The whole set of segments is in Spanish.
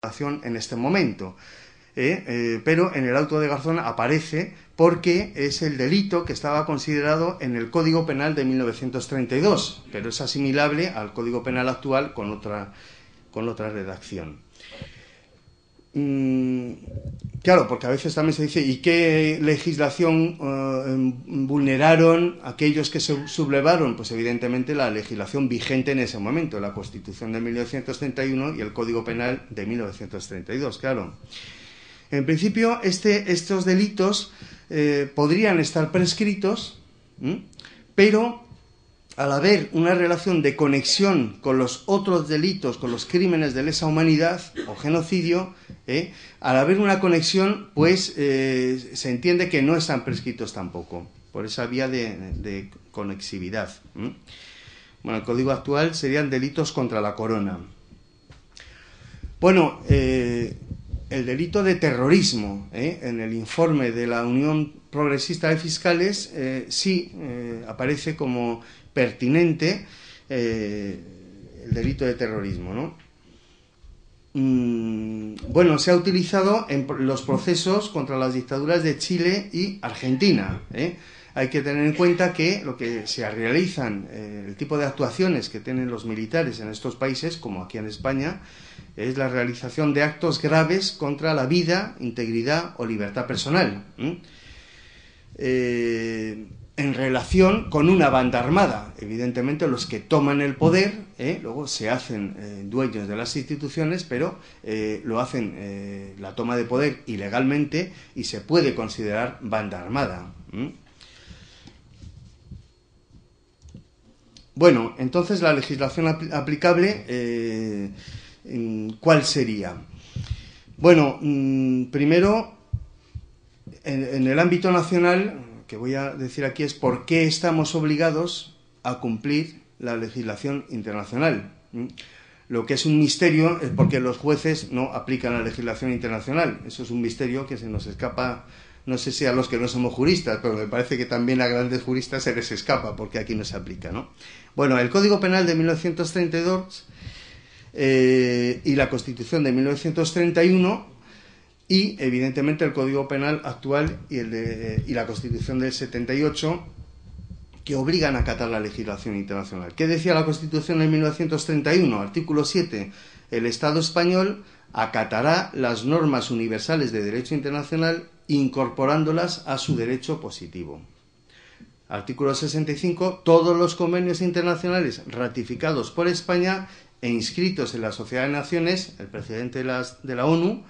en este momento. Pero en el auto de Garzón aparece porque es el delito que estaba considerado en el Código Penal de 1932, pero es asimilable al Código Penal actual con otra redacción. Claro, porque a veces también se dice, ¿y qué legislación vulneraron aquellos que se sublevaron? Pues evidentemente la legislación vigente en ese momento, la Constitución de 1931 y el Código Penal de 1932, claro. En principio, estos delitos podrían estar prescritos, pero al haber una relación de conexión con los otros delitos, con los crímenes de lesa humanidad o genocidio, al haber una conexión, pues se entiende que no están prescritos tampoco, por esa vía de conexividad. Bueno, el código actual serían delitos contra la corona. Bueno, el delito de terrorismo, en el informe de la Unión Progresista de Fiscales, sí aparece como pertinente el delito de terrorismo, ¿no? Bueno, se ha utilizado en los procesos contra las dictaduras de Chile y Argentina. Hay que tener en cuenta que lo que se realizan, el tipo de actuaciones que tienen los militares en estos países, como aquí en España, es la realización de actos graves contra la vida, integridad o libertad personal, en relación con una banda armada. Evidentemente los que toman el poder luego se hacen dueños de las instituciones, pero lo hacen la toma de poder ilegalmente y se puede considerar banda armada. Bueno, entonces la legislación aplicable, ¿cuál sería? Bueno, primero, en el ámbito nacional, que voy a decir aquí es por qué estamos obligados a cumplir la legislación internacional. Lo que es un misterio es porque los jueces no aplican la legislación internacional. Eso es un misterio que se nos escapa, no sé si a los que no somos juristas, pero me parece que también a grandes juristas se les escapa porque aquí no se aplica, ¿no? Bueno, el Código Penal de 1932 y la Constitución de 1931 y, evidentemente, el Código Penal actual y la Constitución del 78, que obligan a acatar la legislación internacional. ¿Qué decía la Constitución de 1931? Artículo 7. El Estado español acatará las normas universales de derecho internacional incorporándolas a su derecho positivo. Artículo 65. Todos los convenios internacionales ratificados por España e inscritos en la Sociedad de Naciones, el precedente de la ONU,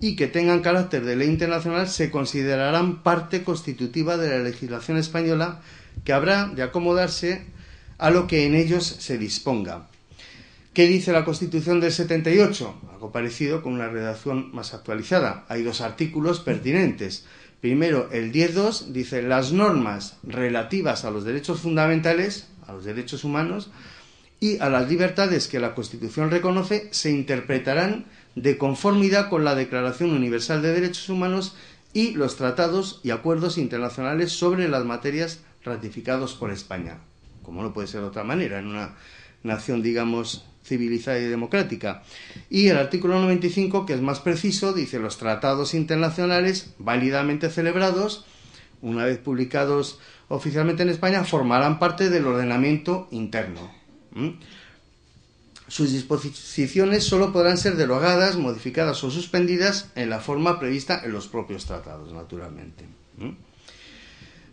y que tengan carácter de ley internacional se considerarán parte constitutiva de la legislación española, que habrá de acomodarse a lo que en ellos se disponga. ¿Qué dice la Constitución del 78? Algo parecido con una redacción más actualizada. Hay dos artículos pertinentes. Primero, el 10.2 dice: las normas relativas a los derechos fundamentales, a los derechos humanos y a las libertades que la Constitución reconoce se interpretarán de conformidad con la Declaración Universal de Derechos Humanos y los tratados y acuerdos internacionales sobre las materias ratificados por España. Como no puede ser de otra manera, en una nación, digamos, civilizada y democrática. Y el artículo 95, que es más preciso, dice: los tratados internacionales válidamente celebrados, una vez publicados oficialmente en España, formarán parte del ordenamiento interno. Sus disposiciones solo podrán ser derogadas, modificadas o suspendidas en la forma prevista en los propios tratados, naturalmente.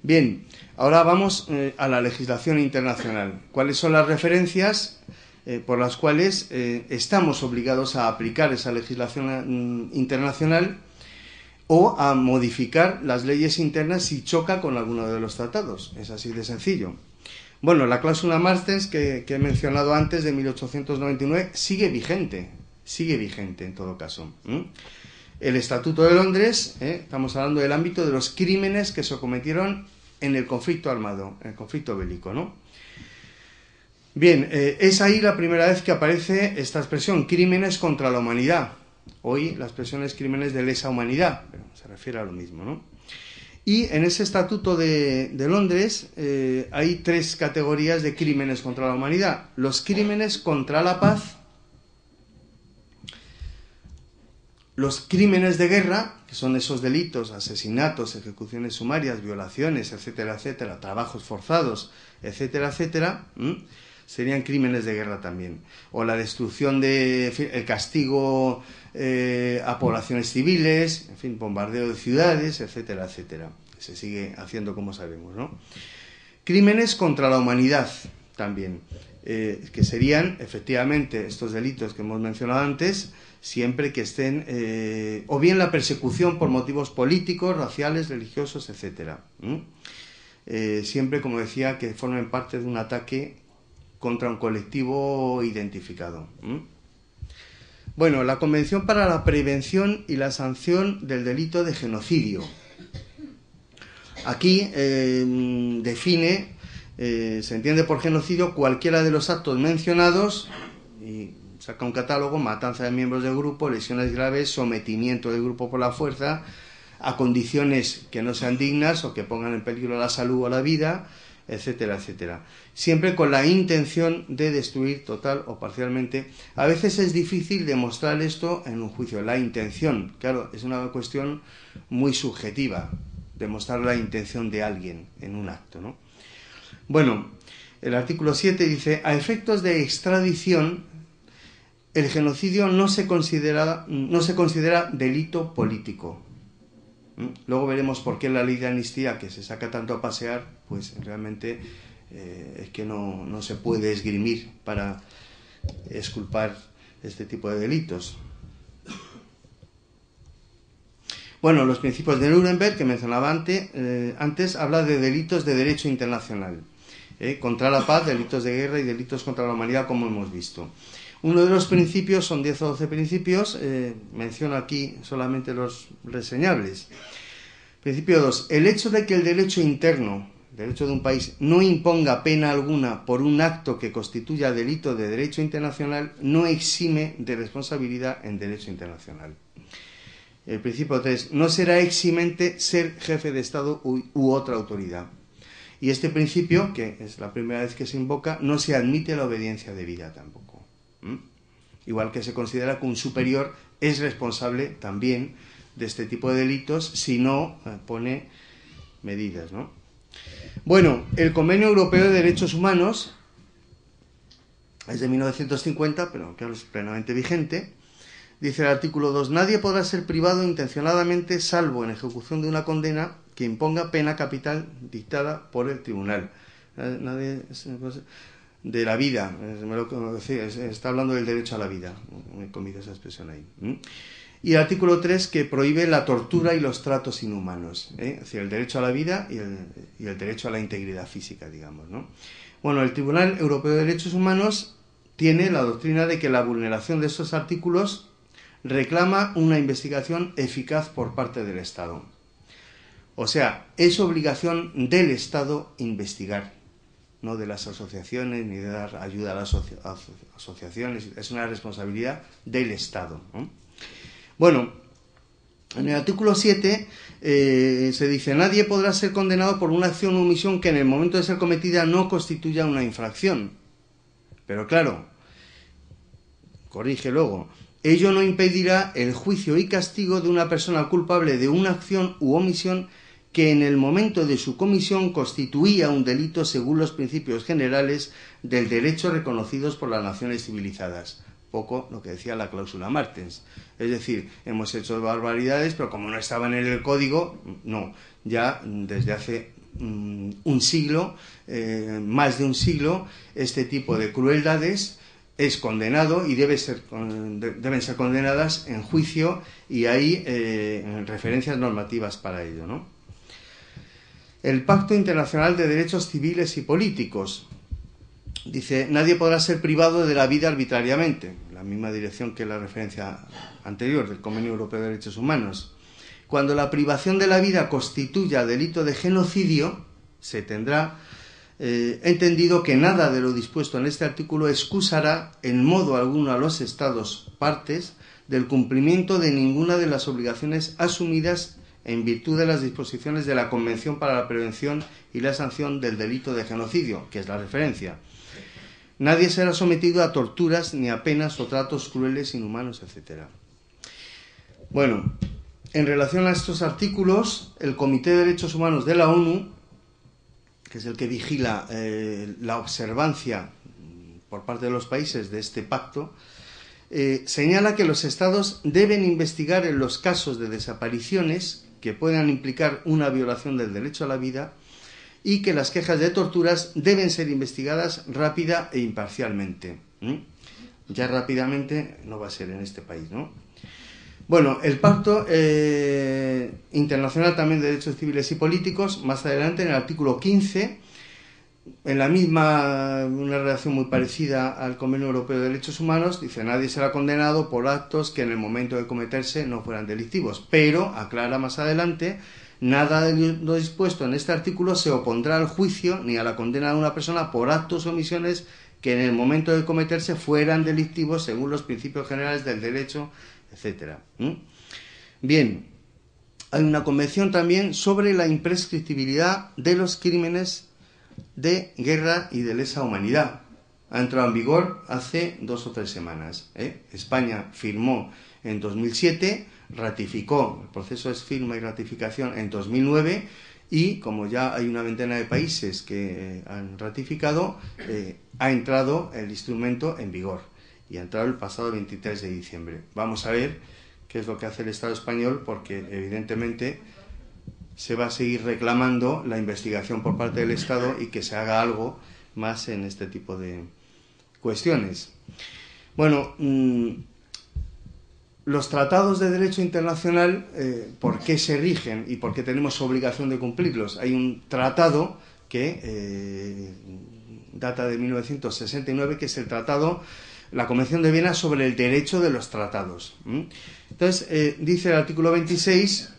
Bien, ahora vamos a la legislación internacional. ¿Cuáles son las referencias por las cuales estamos obligados a aplicar esa legislación internacional o a modificar las leyes internas si choca con alguno de los tratados? Es así de sencillo. Bueno, la cláusula Martens que he mencionado antes, de 1899, sigue vigente en todo caso. El Estatuto de Londres, estamos hablando del ámbito de los crímenes que se cometieron en el conflicto armado, en el conflicto bélico, ¿no? Bien, es ahí la primera vez que aparece esta expresión, crímenes contra la humanidad. Hoy la expresión es crímenes de lesa humanidad, pero se refiere a lo mismo, ¿no? Y en ese Estatuto de Londres hay tres categorías de crímenes contra la humanidad. Los crímenes contra la paz, Los crímenes de guerra, que son esos delitos, asesinatos, ejecuciones sumarias, violaciones, etcétera, etcétera, trabajos forzados, etcétera, etcétera, serían crímenes de guerra también. O la destrucción el castigo a poblaciones civiles, en fin, bombardeo de ciudades, etcétera, etcétera. Se sigue haciendo, como sabemos, ¿no? Crímenes contra la humanidad también, que serían, efectivamente, estos delitos que hemos mencionado antes, siempre que estén, o bien la persecución por motivos políticos, raciales, religiosos, etcétera. Siempre, como decía, que formen parte de un ataque contra un colectivo identificado. Bueno, la Convención para la Prevención y la Sanción del Delito de Genocidio. Aquí define, se entiende por genocidio cualquiera de los actos mencionados, y saca un catálogo: matanza de miembros del grupo, lesiones graves, sometimiento del grupo por la fuerza, a condiciones que no sean dignas o que pongan en peligro la salud o la vida, etcétera, etcétera. Siempre con la intención de destruir total o parcialmente. A veces es difícil demostrar esto en un juicio, la intención. Claro, es una cuestión muy subjetiva, demostrar la intención de alguien en un acto, ¿no? Bueno, el artículo 7 dice: a efectos de extradición, el genocidio no se considera delito político. Luego veremos por qué la ley de amnistía, que se saca tanto a pasear, pues realmente es que no se puede esgrimir para exculpar este tipo de delitos. Bueno, los principios de Nuremberg, que mencionaba antes, habla de delitos de derecho internacional. Contra la paz, delitos de guerra y delitos contra la humanidad, como hemos visto. Uno de los principios, son 10 o 12 principios, menciono aquí solamente los reseñables. Principio 2. El hecho de que el derecho interno, el derecho de un país, no imponga pena alguna por un acto que constituya delito de derecho internacional, no exime de responsabilidad en derecho internacional. El principio 3. No será eximente ser jefe de Estado u otra autoridad. Y este principio, que es la primera vez que se invoca, no se admite la obediencia debida tampoco. Igual que se considera que un superior es responsable también de este tipo de delitos si no pone medidas, ¿no? Bueno, el Convenio Europeo de Derechos Humanos es de 1950, pero claro, es plenamente vigente. Dice el artículo 2: nadie podrá ser privado intencionadamente, salvo en ejecución de una condena que imponga pena capital dictada por el tribunal. Nadie de la vida, está hablando del derecho a la vida, me he comido esa expresión ahí. Y el artículo 3, que prohíbe la tortura y los tratos inhumanos, es decir, el derecho a la vida y el derecho a la integridad física, digamos, ¿no? Bueno, el Tribunal Europeo de Derechos Humanos tiene la doctrina de que la vulneración de estos artículos reclama una investigación eficaz por parte del Estado. O sea, es obligación del Estado investigar, no de las asociaciones ni de dar ayuda a las asociaciones, es una responsabilidad del Estado, ¿no? Bueno, en el artículo 7 se dice: nadie podrá ser condenado por una acción o omisión que en el momento de ser cometida no constituya una infracción. Pero claro, corrige luego: ello no impedirá el juicio y castigo de una persona culpable de una acción u omisión que en el momento de su comisión constituía un delito según los principios generales del derecho reconocidos por las naciones civilizadas. Poco lo que decía la cláusula Martens. Es decir, hemos hecho barbaridades, pero como no estaban en el código, no. Ya desde hace un siglo, más de un siglo, este tipo de crueldades es condenado y deben ser condenadas en juicio, y hay referencias normativas para ello, ¿no? El Pacto Internacional de Derechos Civiles y Políticos dice: nadie podrá ser privado de la vida arbitrariamente, la misma dirección que la referencia anterior del Convenio Europeo de Derechos Humanos. Cuando la privación de la vida constituya delito de genocidio, se tendrá entendido que nada de lo dispuesto en este artículo excusará en modo alguno a los Estados partes del cumplimiento de ninguna de las obligaciones asumidas en virtud de las disposiciones de la Convención para la Prevención y la Sanción del Delito de Genocidio, que es la referencia. Nadie será sometido a torturas ni a penas o tratos crueles, inhumanos, etc. Bueno, en relación a estos artículos, el Comité de Derechos Humanos de la ONU, que es el que vigila la observancia por parte de los países de este pacto, señala que los Estados deben investigar en los casos de desapariciones que puedan implicar una violación del derecho a la vida y que las quejas de torturas deben ser investigadas rápida e imparcialmente. Ya rápidamente no va a ser en este país, ¿no? Bueno, el Pacto Internacional también de Derechos Civiles y Políticos, más adelante en el artículo 15, en la misma, una redacción muy parecida al Convenio Europeo de Derechos Humanos, dice: nadie será condenado por actos que en el momento de cometerse no fueran delictivos, pero aclara más adelante: nada de lo dispuesto en este artículo se opondrá al juicio ni a la condena de una persona por actos o omisiones que en el momento de cometerse fueran delictivos según los principios generales del derecho, etcétera. Bien, hay una convención también sobre la imprescriptibilidad de los crímenes de guerra y de lesa humanidad. Ha entrado en vigor hace 2 o 3 semanas. España firmó en 2007, ratificó, el proceso es firma y ratificación en 2009, y como ya hay una veintena de países que han ratificado, ha entrado el instrumento en vigor, y ha entrado el pasado 23 de diciembre. Vamos a ver qué es lo que hace el Estado español, porque evidentemente se va a seguir reclamando la investigación por parte del Estado y que se haga algo más en este tipo de cuestiones. Bueno, los tratados de derecho internacional, ¿por qué se rigen y por qué tenemos obligación de cumplirlos? Hay un tratado que data de 1969, que es el tratado, la Convención de Viena sobre el derecho de los tratados. Entonces, dice el artículo 26,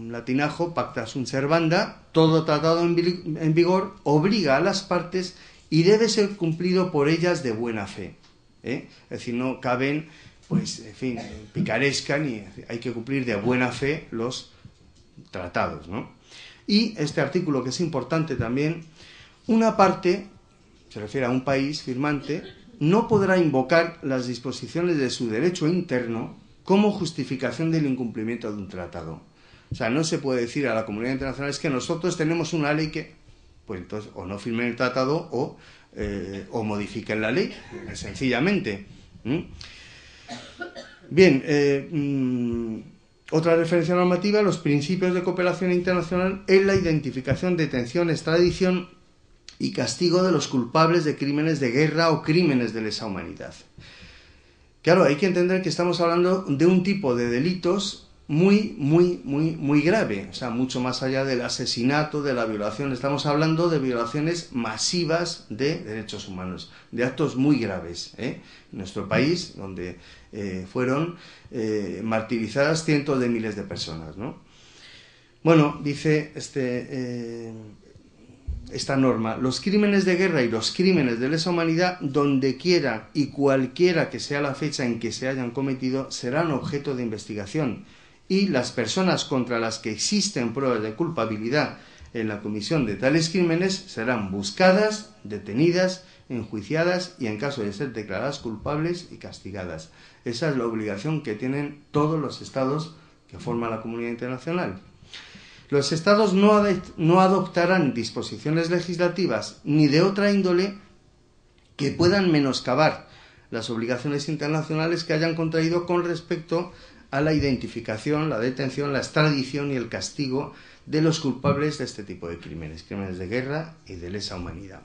latinajo, pacta sunt servanda: todo tratado en vigor obliga a las partes y debe ser cumplido por ellas de buena fe. Es decir, no caben, pues, en fin, picarescan, y hay que cumplir de buena fe los tratados, ¿no? Y este artículo, que es importante también, una parte, se refiere a un país firmante, no podrá invocar las disposiciones de su derecho interno como justificación del incumplimiento de un tratado. O sea, no se puede decir a la comunidad internacional: es que nosotros tenemos una ley que... Pues entonces, o no firmen el tratado o modifiquen la ley, sencillamente. Bien, otra referencia normativa: los principios de cooperación internacional en la identificación, detención, extradición y castigo de los culpables de crímenes de guerra o crímenes de lesa humanidad. Claro, hay que entender que estamos hablando de un tipo de delitos muy grave, o sea, mucho más allá del asesinato, de la violación. Estamos hablando de violaciones masivas de derechos humanos, de actos muy graves, en nuestro país, donde fueron martirizadas cientos de miles de personas, ¿no? Bueno, dice esta norma: los crímenes de guerra y los crímenes de lesa humanidad, donde quiera y cualquiera que sea la fecha en que se hayan cometido, serán objeto de investigación, y las personas contra las que existen pruebas de culpabilidad en la comisión de tales crímenes serán buscadas, detenidas, enjuiciadas y, en caso de ser declaradas culpables, y castigadas. Esa es la obligación que tienen todos los estados que forman la comunidad internacional. Los estados no adoptarán disposiciones legislativas ni de otra índole que puedan menoscabar las obligaciones internacionales que hayan contraído con respecto a la identificación, la detención, la extradición y el castigo de los culpables de este tipo de crímenes, crímenes de guerra y de lesa humanidad.